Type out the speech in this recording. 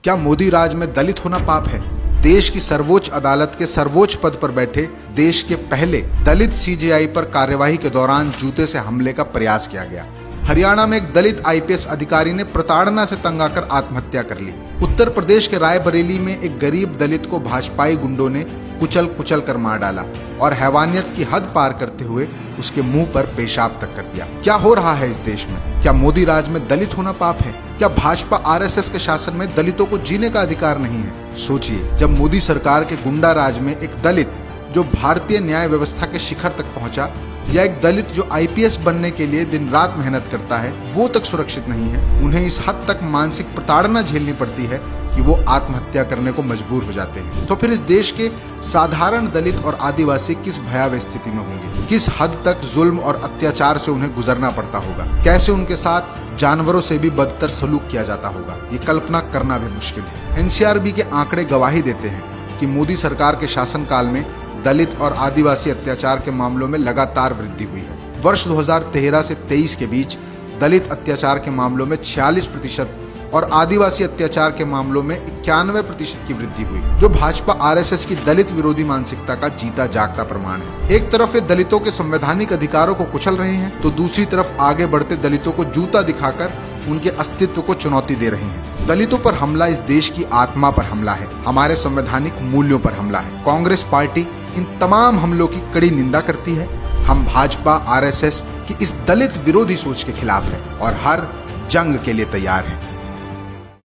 क्या मोदी राज में दलित होना पाप है? देश की सर्वोच्च अदालत के सर्वोच्च पद पर बैठे देश के पहले दलित सीजेआई पर कार्यवाही के दौरान जूते से हमले का प्रयास किया गया। हरियाणा में एक दलित आईपीएस अधिकारी ने प्रताड़ना से तंग आकर आत्महत्या कर ली। उत्तर प्रदेश के रायबरेली में एक गरीब दलित को भाजपाई गुंडों ने कुचल कर मार डाला और हैवानियत की हद पार करते हुए उसके मुंह पर पेशाब तक कर दिया। क्या हो रहा है इस देश में? क्या मोदी राज में दलित होना पाप है? क्या भाजपा आरएसएस के शासन में दलितों को जीने का अधिकार नहीं है? सोचिए, जब मोदी सरकार के गुंडा राज में एक दलित जो भारतीय न्याय व्यवस्था के शिखर तक पहुंचा, या एक दलित जो आईपीएस बनने के लिए दिन रात मेहनत करता है, वो तक सुरक्षित नहीं है, उन्हें इस हद तक मानसिक प्रताड़ना झेलनी पड़ती है कि वो आत्महत्या करने को मजबूर हो जाते हैं, तो फिर इस देश के साधारण दलित और आदिवासी किस भयावह स्थिति में होंगे? किस हद तक जुल्म और अत्याचार से उन्हें गुजरना पड़ता होगा? कैसे उनके साथ जानवरों से भी बदतर सलूक किया जाता होगा? ये कल्पना करना भी मुश्किल है। एनसीआरबी के आंकड़े गवाही देते हैं कि मोदी सरकार के शासनकाल में दलित और आदिवासी अत्याचार के मामलों में लगातार वृद्धि हुई है। वर्ष 2013 से 23 के बीच दलित अत्याचार के मामलों में 46% और आदिवासी अत्याचार के मामलों में 91% की वृद्धि हुई, जो भाजपा आरएसएस की दलित विरोधी मानसिकता का जीता जागता प्रमाण है। एक तरफ ये दलितों के संवैधानिक अधिकारों को कुचल रहे हैं, तो दूसरी तरफ आगे बढ़ते दलितों को जूता दिखाकर उनके अस्तित्व को चुनौती दे रहे हैं। दलितों पर हमला इस देश की आत्मा पर हमला है, हमारे संवैधानिक मूल्यों पर हमला है। कांग्रेस पार्टी इन तमाम हमलों की कड़ी निंदा करती है। हम भाजपा आरएसएस की इस दलित विरोधी सोच के खिलाफ हैं और हर जंग के लिए तैयार हैं।